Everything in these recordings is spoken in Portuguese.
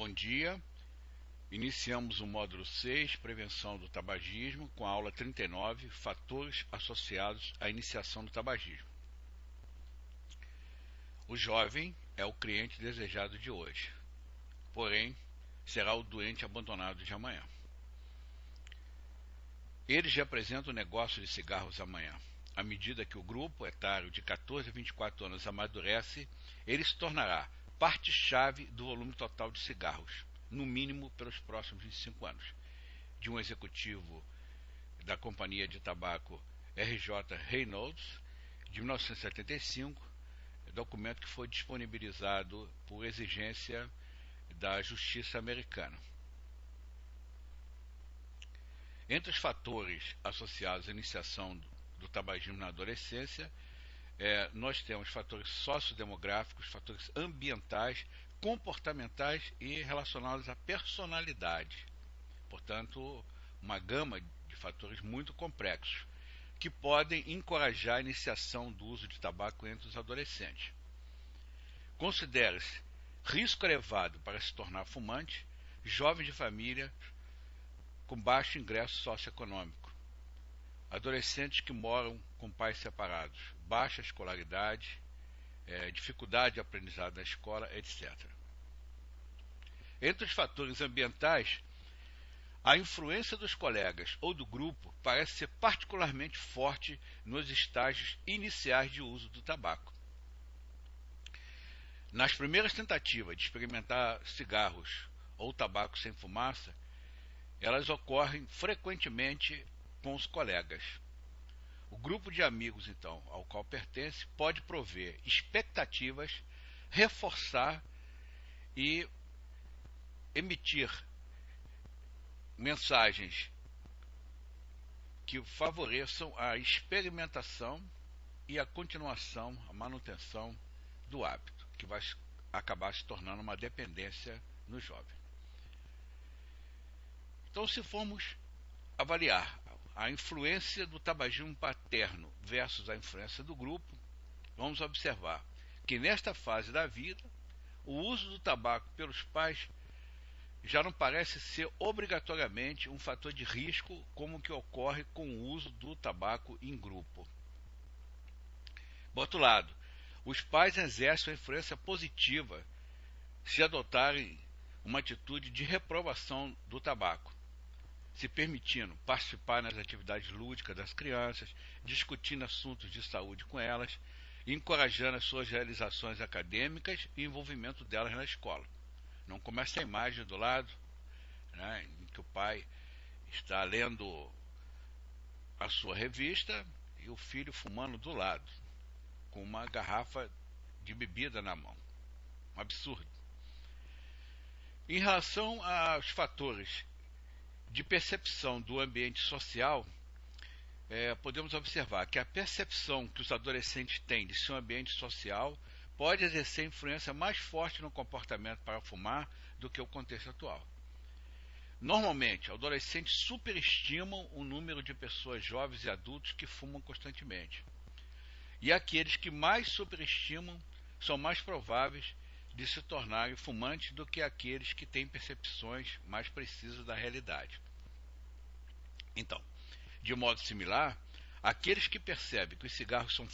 Bom dia. Iniciamos o módulo 6, Prevenção do Tabagismo, com a aula 39, Fatores associados à iniciação do tabagismo. O jovem é o cliente desejado de hoje, porém, será o doente abandonado de amanhã. Eles representam o negócio de cigarros amanhã. À medida que o grupo etário de 14 a 24 anos amadurece, ele se tornará parte-chave do volume total de cigarros, no mínimo pelos próximos 25 anos. De um executivo da companhia de tabaco R.J. Reynolds, de 1975, documento que foi disponibilizado por exigência da justiça americana. Entre os fatores associados à iniciação do tabagismo na adolescência, nós temos fatores sociodemográficos, fatores ambientais, comportamentais e relacionados à personalidade. Portanto, uma gama de fatores muito complexos que podem encorajar a iniciação do uso de tabaco entre os adolescentes. Considera-se risco elevado para se tornar fumante jovens de família com baixo ingresso socioeconômico, adolescentes que moram com pais separados, baixa escolaridade, dificuldade de aprendizado na escola, etc. Entre os fatores ambientais, a influência dos colegas ou do grupo parece ser particularmente forte nos estágios iniciais de uso do tabaco. Nas primeiras tentativas de experimentar cigarros ou tabaco sem fumaça, elas ocorrem frequentemente com os colegas. O grupo de amigos, então, ao qual pertence, pode prover expectativas, reforçar e emitir mensagens que favoreçam a experimentação e a continuação, a manutenção do hábito, que vai acabar se tornando uma dependência no jovem. Então, se formos avaliar a influência do tabagismo paterno versus a influência do grupo, vamos observar que nesta fase da vida, o uso do tabaco pelos pais já não parece ser obrigatoriamente um fator de risco como que ocorre com o uso do tabaco em grupo. Por outro lado, os pais exercem uma influência positiva se adotarem uma atitude de reprovação do tabaco, se permitindo participar nas atividades lúdicas das crianças, discutindo assuntos de saúde com elas, encorajando as suas realizações acadêmicas e envolvimento delas na escola. Não começa a imagem do lado, né, em que o pai está lendo a sua revista e o filho fumando do lado, com uma garrafa de bebida na mão. Um absurdo. Em relação aos fatores de percepção do ambiente social, podemos observar que a percepção que os adolescentes têm de seu ambiente social pode exercer influência mais forte no comportamento para fumar do que o contexto atual. Normalmente, adolescentes superestimam o número de pessoas jovens e adultos que fumam constantemente. E aqueles que mais superestimam são mais prováveis de se tornarem fumantes do que aqueles que têm percepções mais precisas da realidade. Então, de modo similar, aqueles que percebem que os cigarros são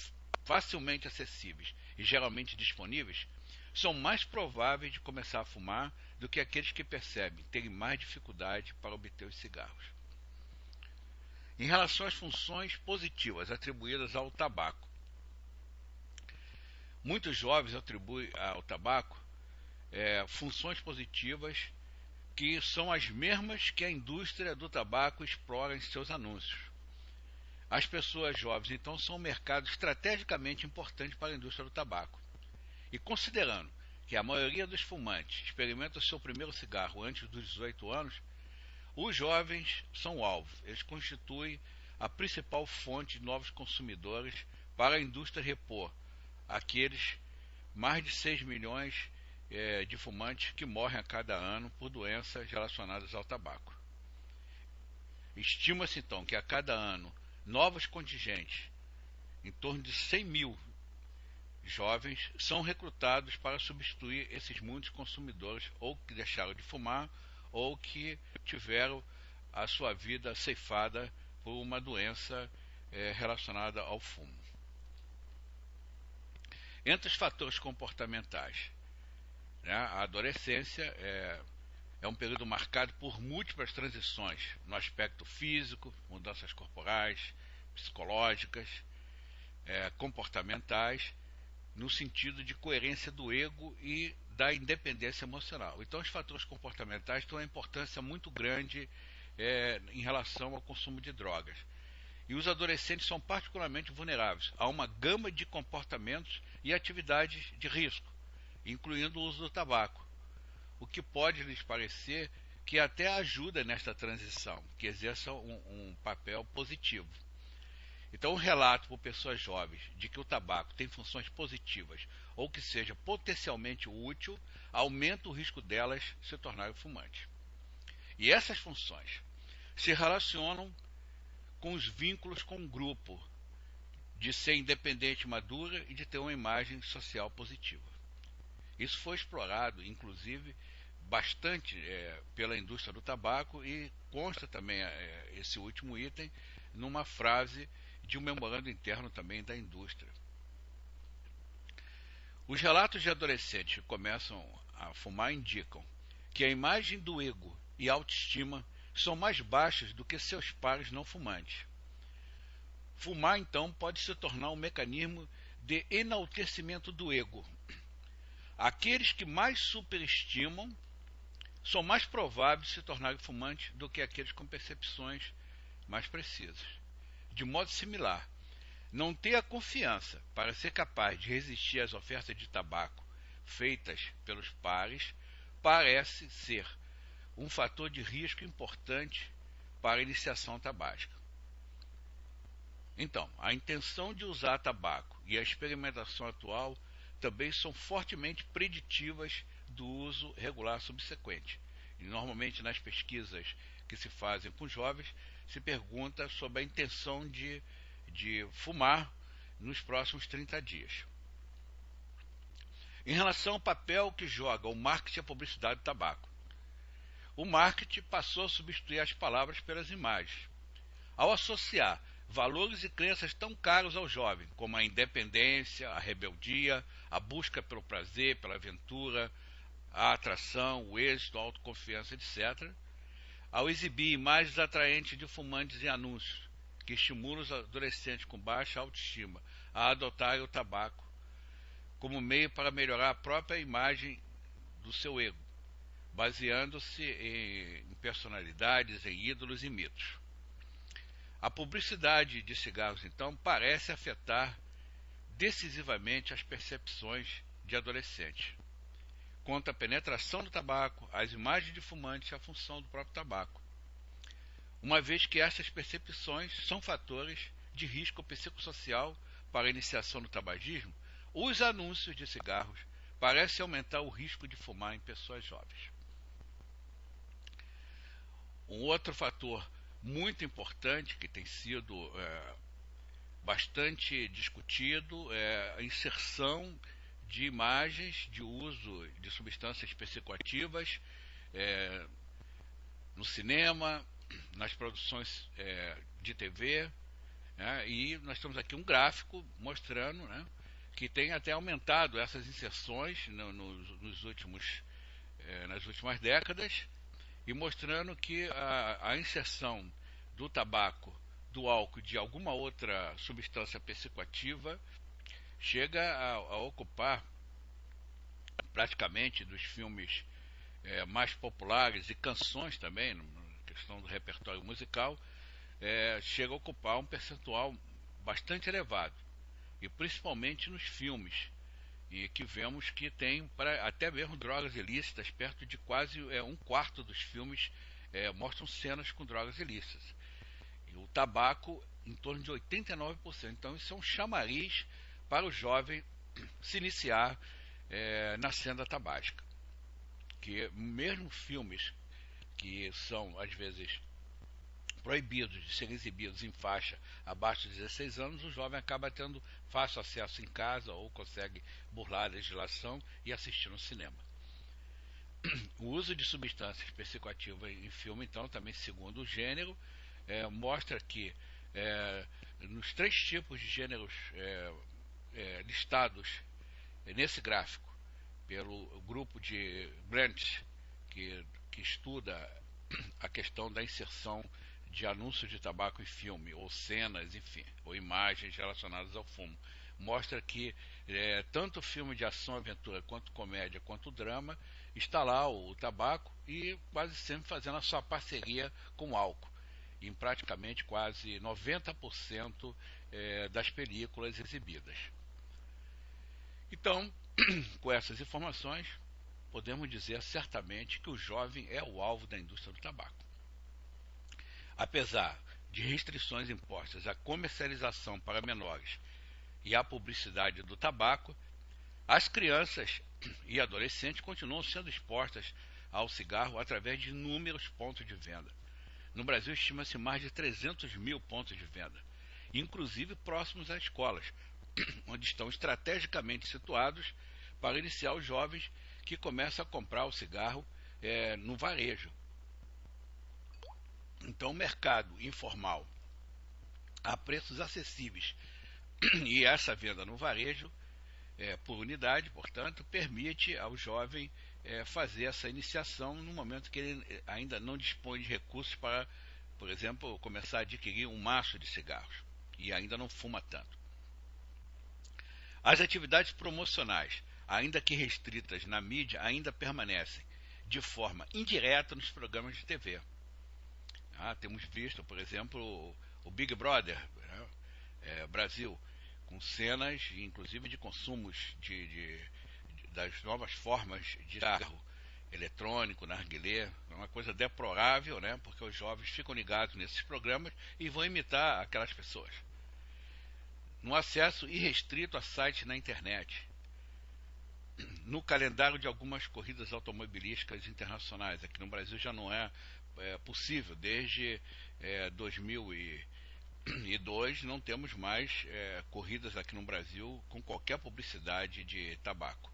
facilmente acessíveis e geralmente disponíveis são mais prováveis de começar a fumar do que aqueles que percebem terem mais dificuldade para obter os cigarros. Em relação às funções positivas atribuídas ao tabaco, muitos jovens atribuem ao tabaco funções positivas que são as mesmas que a indústria do tabaco explora em seus anúncios. As pessoas jovens, então, são um mercado estrategicamente importante para a indústria do tabaco. E considerando que a maioria dos fumantes experimenta o seu primeiro cigarro antes dos 18 anos, os jovens são o alvo. Eles constituem a principal fonte de novos consumidores para a indústria repor aqueles mais de 6 milhões de fumantes que morrem a cada ano por doenças relacionadas ao tabaco. Estima-se então que a cada ano novos contingentes, em torno de 100 mil jovens são recrutados para substituir esses muitos consumidores ou que deixaram de fumar ou que tiveram a sua vida ceifada por uma doença relacionada ao fumo. Entre os fatores comportamentais, né, a adolescência é um período marcado por múltiplas transições no aspecto físico, mudanças corporais, psicológicas, comportamentais, no sentido de coerência do ego e da independência emocional. Então, os fatores comportamentais têm uma importância muito grande em relação ao consumo de drogas. E os adolescentes são particularmente vulneráveis a uma gama de comportamentos e atividades de risco, incluindo o uso do tabaco, o que pode lhes parecer que até ajuda nesta transição, que exerça um papel positivo. Então, o relato por pessoas jovens de que o tabaco tem funções positivas ou que seja potencialmente útil aumenta o risco delas se tornarem fumantes. E essas funções se relacionam com os vínculos com o grupo, de ser independente e madura e de ter uma imagem social positiva. Isso foi explorado, inclusive, bastante pela indústria do tabaco e consta também esse último item numa frase de um memorando interno também da indústria. Os relatos de adolescentes que começam a fumar indicam que a imagem do ego e a autoestima são mais baixas do que seus pares não fumantes. Fumar, então, pode se tornar um mecanismo de enaltecimento do ego. Aqueles que mais superestimam são mais prováveis de se tornarem fumantes do que aqueles com percepções mais precisas. De modo similar, não ter a confiança para ser capaz de resistir às ofertas de tabaco feitas pelos pares parece ser um fator de risco importante para a iniciação tabágica. Então, a intenção de usar tabaco e a experimentação atual também são fortemente preditivas do uso regular subsequente. E normalmente nas pesquisas que se fazem com jovens, se pergunta sobre a intenção de fumar nos próximos 30 dias. Em relação ao papel que joga o marketing e a publicidade do tabaco, o marketing passou a substituir as palavras pelas imagens. Ao associar valores e crenças tão caros ao jovem, como a independência, a rebeldia, a busca pelo prazer, pela aventura, a atração, o êxito, a autoconfiança, etc., ao exibir imagens atraentes de fumantes em anúncios, que estimulam os adolescentes com baixa autoestima a adotarem o tabaco como meio para melhorar a própria imagem do seu ego, baseando-se em personalidades, em ídolos e mitos. A publicidade de cigarros, então, parece afetar decisivamente as percepções de adolescentes quanto à penetração do tabaco, às imagens de fumantes e à função do próprio tabaco, uma vez que essas percepções são fatores de risco psicossocial para a iniciação do tabagismo. Os anúncios de cigarros parecem aumentar o risco de fumar em pessoas jovens. Um outro fator muito importante que tem sido bastante discutido é a inserção de imagens de uso de substâncias psicoativas no cinema, nas produções de TV, né? E nós temos aqui um gráfico mostrando, né, que tem até aumentado essas inserções nas últimas décadas, e mostrando que a inserção do tabaco, do álcool, de alguma outra substância psicoativa chega a ocupar praticamente dos filmes mais populares e canções também, na questão do repertório musical, chega a ocupar um percentual bastante elevado, e principalmente nos filmes, e que vemos que tem até mesmo drogas ilícitas, perto de quase um quarto dos filmes mostram cenas com drogas ilícitas. E o tabaco em torno de 89%. Então isso é um chamariz para o jovem se iniciar na senda tabágica. Que mesmo filmes que são às vezes proibidos de serem exibidos em faixa abaixo de 16 anos, o jovem acaba tendo fácil acesso em casa ou consegue burlar a legislação e assistir no cinema. O uso de substâncias psicoativas em filme, então, também segundo o gênero, mostra que nos 3 tipos de gêneros listados nesse gráfico pelo grupo de Grant, que estuda a questão da inserção de anúncios de tabaco em filme, ou cenas, enfim, ou imagens relacionadas ao fumo, mostra que tanto filme de ação, aventura, quanto comédia, quanto drama, está lá o tabaco e quase sempre fazendo a sua parceria com o álcool, em praticamente quase 90% das películas exibidas. Então, com essas informações, podemos dizer certamente que o jovem é o alvo da indústria do tabaco. Apesar de restrições impostas à comercialização para menores e à publicidade do tabaco, as crianças e adolescentes continuam sendo expostas ao cigarro através de inúmeros pontos de venda. No Brasil, estima-se mais de 300 mil pontos de venda, inclusive próximos às escolas, onde estão estrategicamente situados para iniciar os jovens que começam a comprar o cigarro no varejo. Então, o mercado informal a preços acessíveis e essa venda no varejo, por unidade, portanto, permite ao jovem fazer essa iniciação no momento que ele ainda não dispõe de recursos para, por exemplo, começar a adquirir um maço de cigarros e ainda não fuma tanto. As atividades promocionais, ainda que restritas na mídia, ainda permanecem de forma indireta nos programas de TV. Temos visto, por exemplo, o Big Brother, Brasil, com cenas, inclusive, de consumos das novas formas de cigarro eletrônico, narguilé. É uma coisa deplorável, né? Porque os jovens ficam ligados nesses programas e vão imitar aquelas pessoas. No acesso irrestrito a sites na internet, no calendário de algumas corridas automobilísticas internacionais. Aqui no Brasil já não é possível, desde 2002 não temos mais corridas aqui no Brasil com qualquer publicidade de tabaco.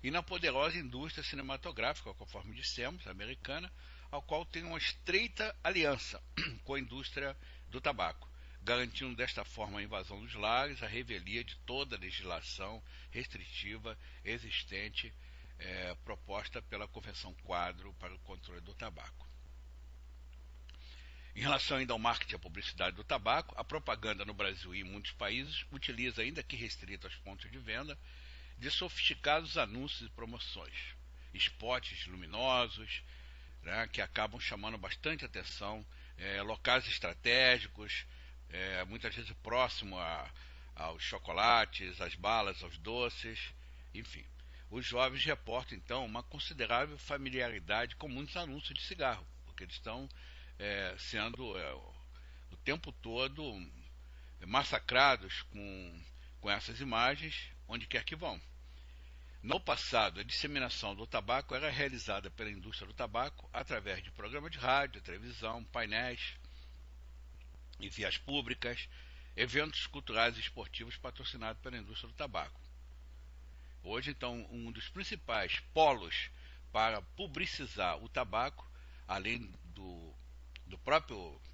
E na poderosa indústria cinematográfica, conforme dissemos, americana, ao qual tem uma estreita aliança com a indústria do tabaco, garantindo desta forma a invasão dos lares, a revelia de toda a legislação restritiva existente proposta pela Convenção Quadro para o Controle do Tabaco. Em relação ainda ao marketing e à publicidade do tabaco, a propaganda no Brasil e em muitos países utiliza, ainda que restrita aos pontos de venda, de sofisticados anúncios e promoções, spots luminosos, né, que acabam chamando bastante atenção, locais estratégicos, muitas vezes próximo aos chocolates, às balas, aos doces, enfim. Os jovens reportam, então, uma considerável familiaridade com muitos anúncios de cigarro, porque eles estão sendo o tempo todo massacrados com essas imagens, onde quer que vão. No passado, a disseminação do tabaco era realizada pela indústria do tabaco através de programas de rádio, televisão, painéis em vias públicas, eventos culturais e esportivos patrocinados pela indústria do tabaco. Hoje, então, um dos principais polos para publicizar o tabaco, além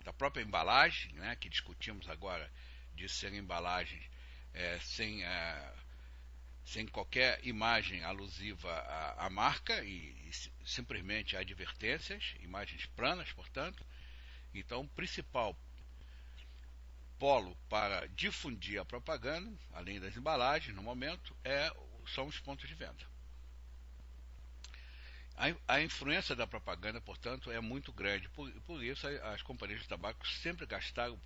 da própria embalagem, né, que discutimos agora de ser embalagem sem qualquer imagem alusiva à marca e simplesmente advertências, imagens planas, portanto. Então, o principal polo para difundir a propaganda, além das embalagens, no momento, são os pontos de venda. A influência da propaganda, portanto, é muito grande. Por isso, as companhias de tabaco sempre gastaram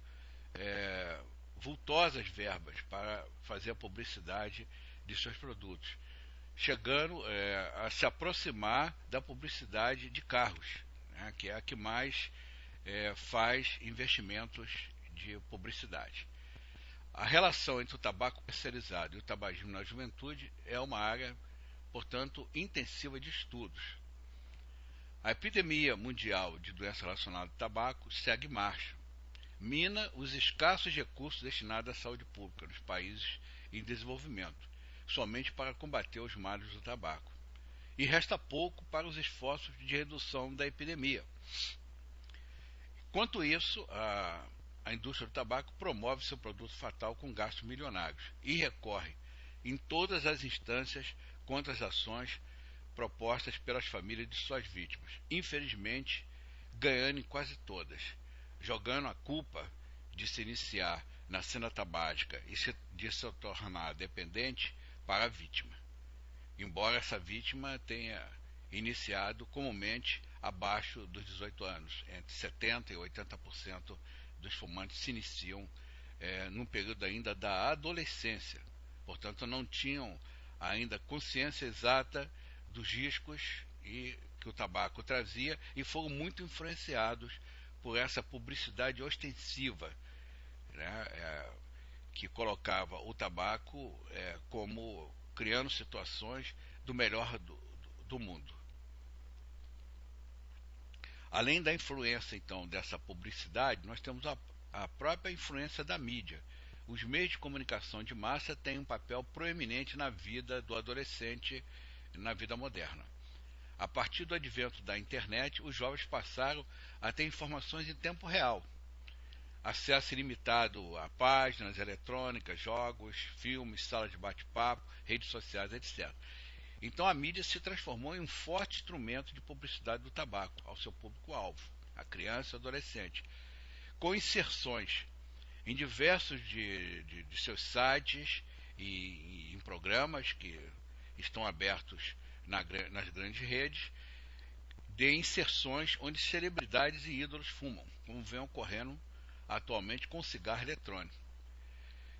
vultosas verbas para fazer a publicidade de seus produtos, chegando a se aproximar da publicidade de carros, né, que é a que mais faz investimentos de publicidade. A relação entre o tabaco comercializado e o tabagismo na juventude é uma área, portanto, intensiva de estudos. A epidemia mundial de doenças relacionadas ao tabaco segue em marcha, mina os escassos recursos destinados à saúde pública nos países em desenvolvimento, somente para combater os males do tabaco. E resta pouco para os esforços de redução da epidemia. Enquanto isso, a indústria do tabaco promove seu produto fatal com gastos milionários e recorre em todas as instâncias contra as ações propostas pelas famílias de suas vítimas, infelizmente ganhando em quase todas, jogando a culpa de se iniciar na cena tabágica e de se tornar dependente para a vítima, embora essa vítima tenha iniciado comumente abaixo dos 18 anos. Entre 70% e 80% dos fumantes se iniciam num período ainda da adolescência, portanto não tinham ainda consciência exata dos riscos que o tabaco trazia e foram muito influenciados por essa publicidade ostensiva, né, que colocava o tabaco como criando situações do melhor do mundo. Além da influência, então, dessa publicidade, nós temos a própria influência da mídia. Os meios de comunicação de massa têm um papel proeminente na vida do adolescente, na vida moderna. A partir do advento da internet, os jovens passaram a ter informações em tempo real, acesso ilimitado a páginas eletrônicas, jogos, filmes, salas de bate-papo, redes sociais, etc. Então a mídia se transformou em um forte instrumento de publicidade do tabaco ao seu público-alvo, a criança e adolescente, com inserções em diversos de seus sites e em programas que estão abertos nas grandes redes, de inserções onde celebridades e ídolos fumam, como vem ocorrendo atualmente com o cigarro eletrônico.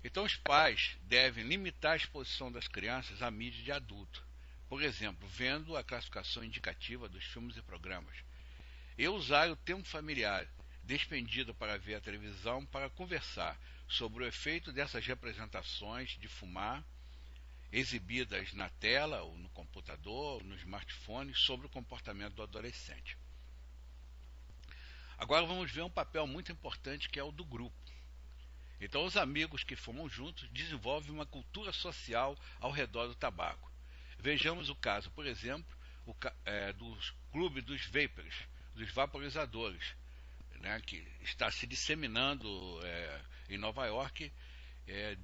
Então os pais devem limitar a exposição das crianças à mídia de adulto, por exemplo, vendo a classificação indicativa dos filmes e programas, e usar o tempo familiar despendido para ver a televisão para conversar sobre o efeito dessas representações de fumar exibidas na tela, ou no computador, ou no smartphone, sobre o comportamento do adolescente. Agora vamos ver um papel muito importante que é o do grupo. Então os amigos que fumam juntos desenvolvem uma cultura social ao redor do tabaco. Vejamos o caso, por exemplo, dos clubes dos vapers, dos vaporizadores, né, que está se disseminando em Nova York,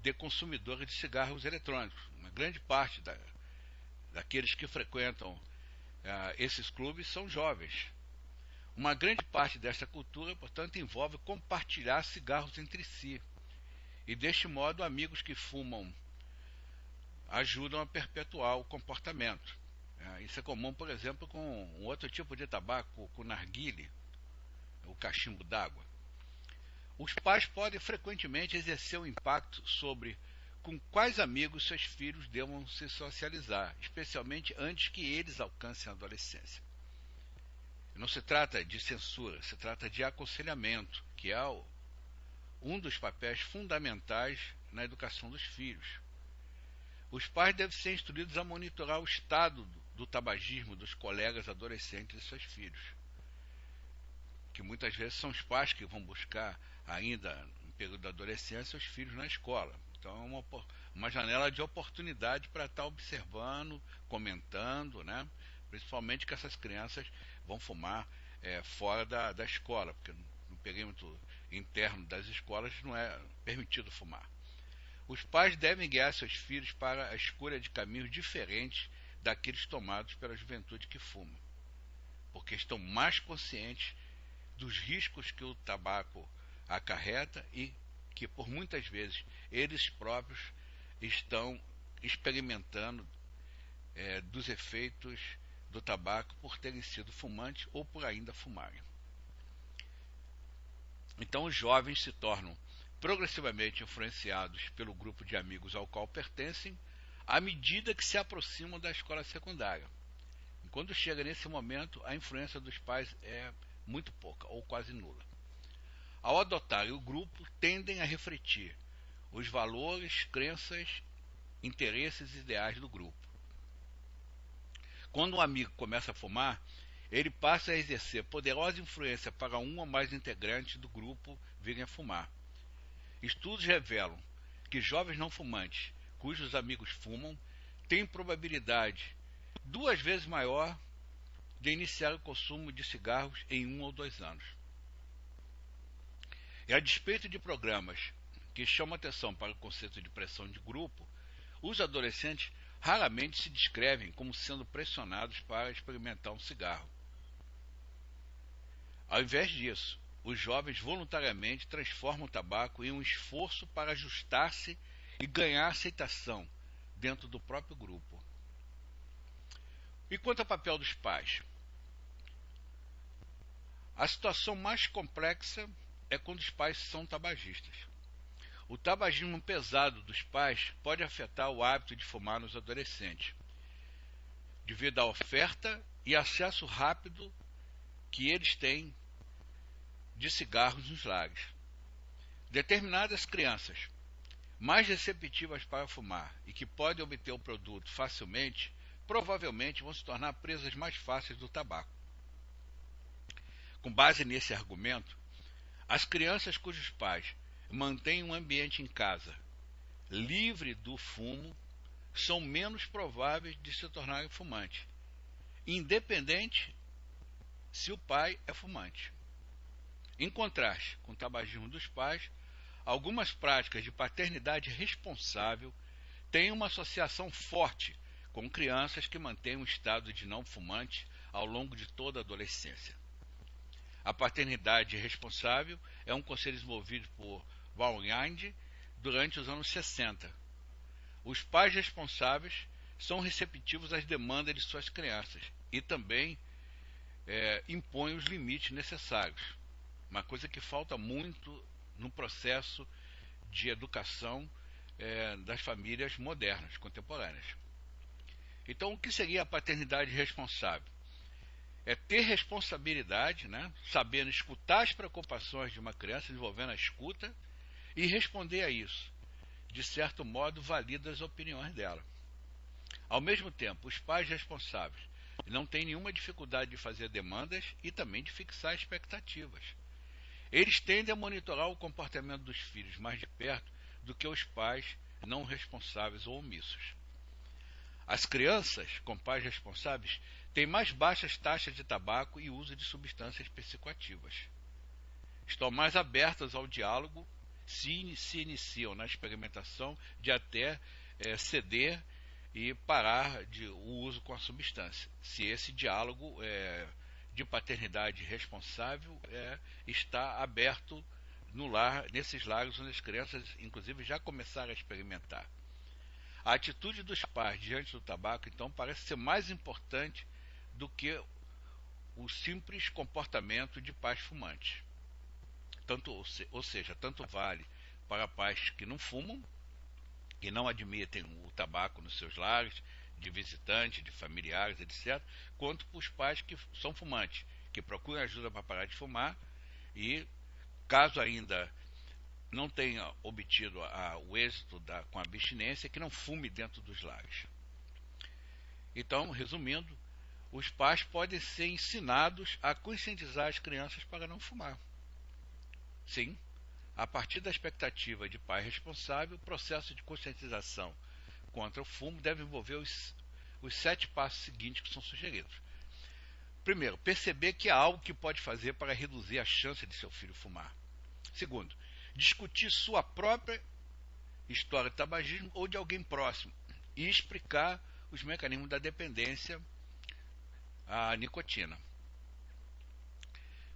de consumidores de cigarros eletrônicos. Uma grande parte daqueles que frequentam esses clubes são jovens. Uma grande parte desta cultura, portanto, envolve compartilhar cigarros entre si. E deste modo, amigos que fumam ajudam a perpetuar o comportamento. Isso é comum, por exemplo, com um outro tipo de tabaco, com o narguile, o cachimbo d'água. Os pais podem frequentemente exercer um impacto sobre com quais amigos seus filhos devam se socializar, especialmente antes que eles alcancem a adolescência. Não se trata de censura, se trata de aconselhamento, que é um dos papéis fundamentais na educação dos filhos. Os pais devem ser instruídos a monitorar o estado do tabagismo dos colegas adolescentes e seus filhos, que muitas vezes são os pais que vão buscar ainda no período da adolescência os filhos na escola. Então é uma janela de oportunidade para estar observando, comentando, né? Principalmente que essas crianças vão fumar fora da escola, porque no perímetro interno das escolas não é permitido fumar. Os pais devem guiar seus filhos para a escolha de caminhos diferentes daqueles tomados pela juventude que fuma, porque estão mais conscientes dos riscos que o tabaco acarreta e que por muitas vezes eles próprios estão experimentando dos efeitos do tabaco por terem sido fumantes ou por ainda fumarem. Então os jovens se tornam progressivamente influenciados pelo grupo de amigos ao qual pertencem à medida que se aproximam da escola secundária. E quando chega nesse momento, a influência dos pais é muito pouca ou quase nula. Ao adotarem o grupo, tendem a refletir os valores, crenças, interesses e ideais do grupo. Quando um amigo começa a fumar, ele passa a exercer poderosa influência para um ou mais integrantes do grupo virem a fumar. Estudos revelam que jovens não fumantes, cujos amigos fumam, têm probabilidade 2 vezes maior de iniciar o consumo de cigarros em 1 ou 2 anos. E a despeito de programas que chamam atenção para o conceito de pressão de grupo, os adolescentes raramente se descrevem como sendo pressionados para experimentar um cigarro. Ao invés disso, os jovens voluntariamente transformam o tabaco em um esforço para ajustar-se e ganhar aceitação dentro do próprio grupo. E quanto ao papel dos pais? A situação mais complexa é quando os pais são tabagistas. O tabagismo pesado dos pais pode afetar o hábito de fumar nos adolescentes, devido à oferta e acesso rápido que eles têm de cigarros nos lares. Determinadas crianças, mais receptivas para fumar e que podem obter o produto facilmente, provavelmente vão se tornar presas mais fáceis do tabaco. Com base nesse argumento, as crianças cujos pais mantêm um ambiente em casa livre do fumo são menos prováveis de se tornarem fumantes, independente se o pai é fumante. Em contraste com o tabagismo dos pais, algumas práticas de paternidade responsável têm uma associação forte com crianças que mantêm um estado de não fumante ao longo de toda a adolescência. A paternidade responsável é um conceito desenvolvido por Baumgart durante os anos 60. Os pais responsáveis são receptivos às demandas de suas crianças e também impõem os limites necessários. Uma coisa que falta muito no processo de educação das famílias modernas, contemporâneas. Então, o que seria a paternidade responsável? É ter responsabilidade, sabendo escutar as preocupações de uma criança, desenvolvendo a escuta e responder a isso. De certo modo, valida as opiniões dela. Ao mesmo tempo, os pais responsáveis não têm nenhuma dificuldade de fazer demandas e também de fixar expectativas. Eles tendem a monitorar o comportamento dos filhos mais de perto do que os pais não responsáveis ou omissos. As crianças com pais responsáveis têm mais baixas taxas de tabaco e uso de substâncias psicoativas. Estão mais abertas ao diálogo se iniciam na experimentação de até ceder e parar o uso com a substância, se esse diálogo de paternidade responsável está aberto no lar, nesses lares onde as crianças, inclusive, já começaram a experimentar. A atitude dos pais diante do tabaco, então, parece ser mais importante do que o simples comportamento de pais fumantes. Ou seja, tanto vale para pais que não fumam, que não admitem o tabaco nos seus lares, de visitantes, de familiares, etc., quanto para os pais que são fumantes, que procuram ajuda para parar de fumar e, caso ainda não tenha obtido o êxito com a abstinência, que não fume dentro dos lares. Então, resumindo, os pais podem ser ensinados a conscientizar as crianças para não fumar. Sim, a partir da expectativa de pai responsável, o processo de conscientização contra o fumo deve envolver os 7 passos seguintes que são sugeridos. Primeiro, perceber que há algo que pode fazer para reduzir a chance de seu filho fumar. Segundo, discutir sua própria história de tabagismo ou de alguém próximo e explicar os mecanismos da dependência à nicotina.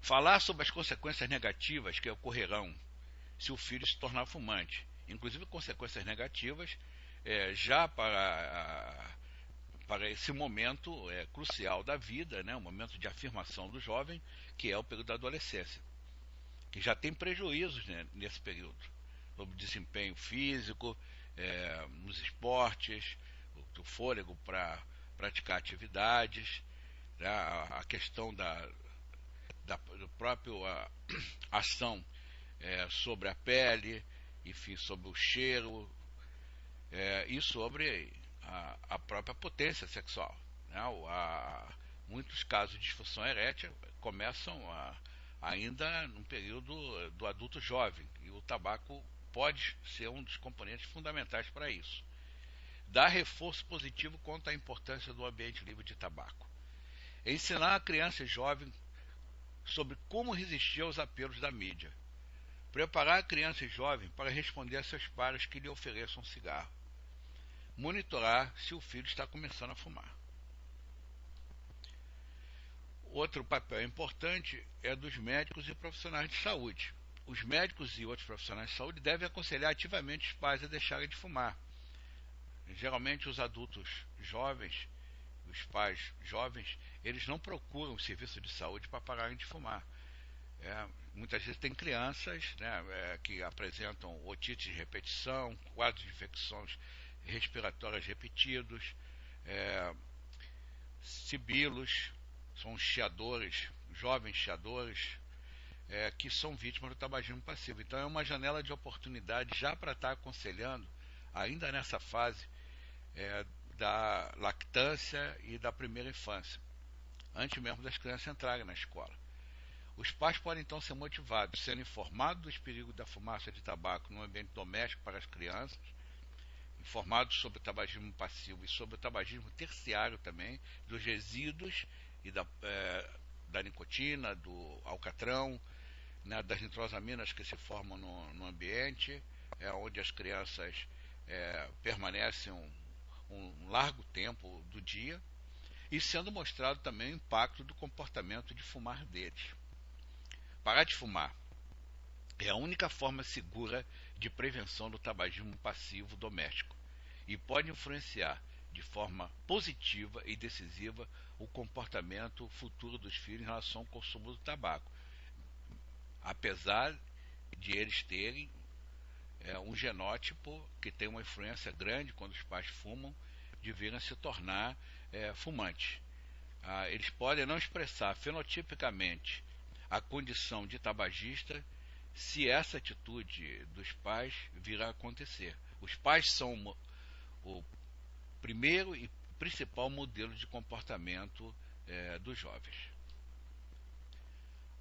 Falar sobre as consequências negativas que ocorrerão se o filho se tornar fumante, inclusive consequências negativas já para esse momento crucial da vida, o momento de afirmação do jovem, que é o período da adolescência, que já tem prejuízos nesse período, sobre o desempenho físico, nos esportes, o fôlego para praticar atividades, a questão do próprio ação sobre a pele, enfim, sobre o cheiro e sobre a própria potência sexual. Muitos casos de disfunção erétil começam ainda no período do adulto jovem, e o tabaco pode ser um dos componentes fundamentais para isso. Dar reforço positivo quanto à importância do ambiente livre de tabaco. Ensinar a criança e jovem sobre como resistir aos apelos da mídia. Preparar a criança e jovem para responder a seus pares que lhe ofereçam um cigarro. Monitorar se o filho está começando a fumar. Outro papel importante é dos médicos e profissionais de saúde. Os médicos e outros profissionais de saúde devem aconselhar ativamente os pais a deixarem de fumar. Geralmente os adultos jovens, os pais jovens, eles não procuram o serviço de saúde para pararem de fumar. Muitas vezes tem crianças, né, que apresentam otite de repetição, quadros de infecções respiratórias repetidos, sibilos, são chiadores, jovens chiadores, que são vítimas do tabagismo passivo. Então é uma janela de oportunidade já para estar aconselhando, ainda nessa fase da lactância e da primeira infância, antes mesmo das crianças entrarem na escola. Os pais podem então ser motivados, sendo informados dos perigos da fumaça de tabaco no ambiente doméstico para as crianças, informados sobre o tabagismo passivo e sobre o tabagismo terciário também, dos resíduos e da nicotina, do alcatrão, né, das nitrosaminas que se formam no ambiente, onde as crianças permanecem um largo tempo do dia, e sendo mostrado também o impacto do comportamento de fumar deles. Parar de fumar é a única forma segura de prevenção do tabagismo passivo doméstico e pode influenciar de forma positiva e decisiva o comportamento futuro dos filhos em relação ao consumo do tabaco, apesar de eles terem um genótipo que tem uma influência grande quando os pais fumam, de virem a se tornar fumantes. Eles podem não expressar fenotipicamente a condição de tabagista se essa atitude dos pais vir a acontecer. Os pais são o primeiro e principal modelo de comportamento dos jovens.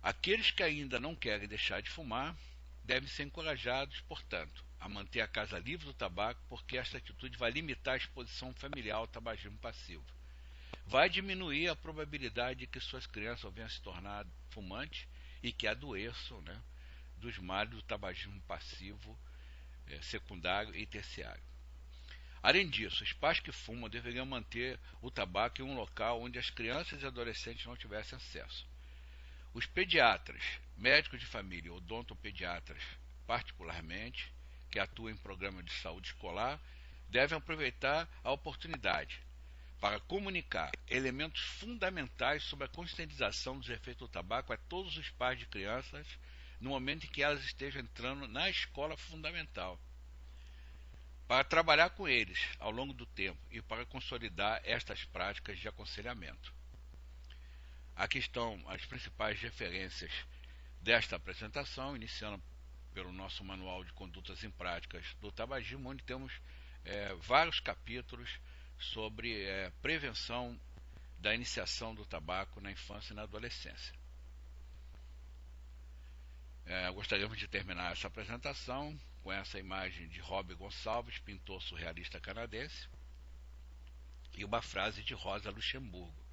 Aqueles que ainda não querem deixar de fumar devem ser encorajados, portanto, a manter a casa livre do tabaco, porque esta atitude vai limitar a exposição familiar ao tabagismo passivo. Vai diminuir a probabilidade de que suas crianças venham a se tornar fumantes e que adoeçam, né, dos males do tabagismo passivo, secundário e terciário. Além disso, os pais que fumam deveriam manter o tabaco em um local onde as crianças e adolescentes não tivessem acesso. Os pediatras, médicos de família, odontopediatras, particularmente, que atuam em programas de saúde escolar, devem aproveitar a oportunidade para comunicar elementos fundamentais sobre a conscientização dos efeitos do tabaco a todos os pais de crianças no momento em que elas estejam entrando na escola fundamental, para trabalhar com eles ao longo do tempo e para consolidar estas práticas de aconselhamento. Aqui estão as principais referências desta apresentação, iniciando pelo nosso Manual de Condutas em Práticas do Tabagismo, onde temos vários capítulos sobre prevenção da iniciação do tabaco na infância e na adolescência. Gostaríamos de terminar essa apresentação com essa imagem de Robbie Gonçalves, pintor surrealista canadense, e uma frase de Rosa Luxemburgo: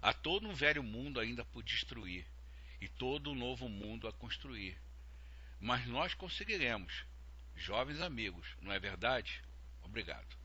há todo um velho mundo ainda por destruir e todo um novo mundo a construir, mas nós conseguiremos, jovens amigos, não é verdade? Obrigado.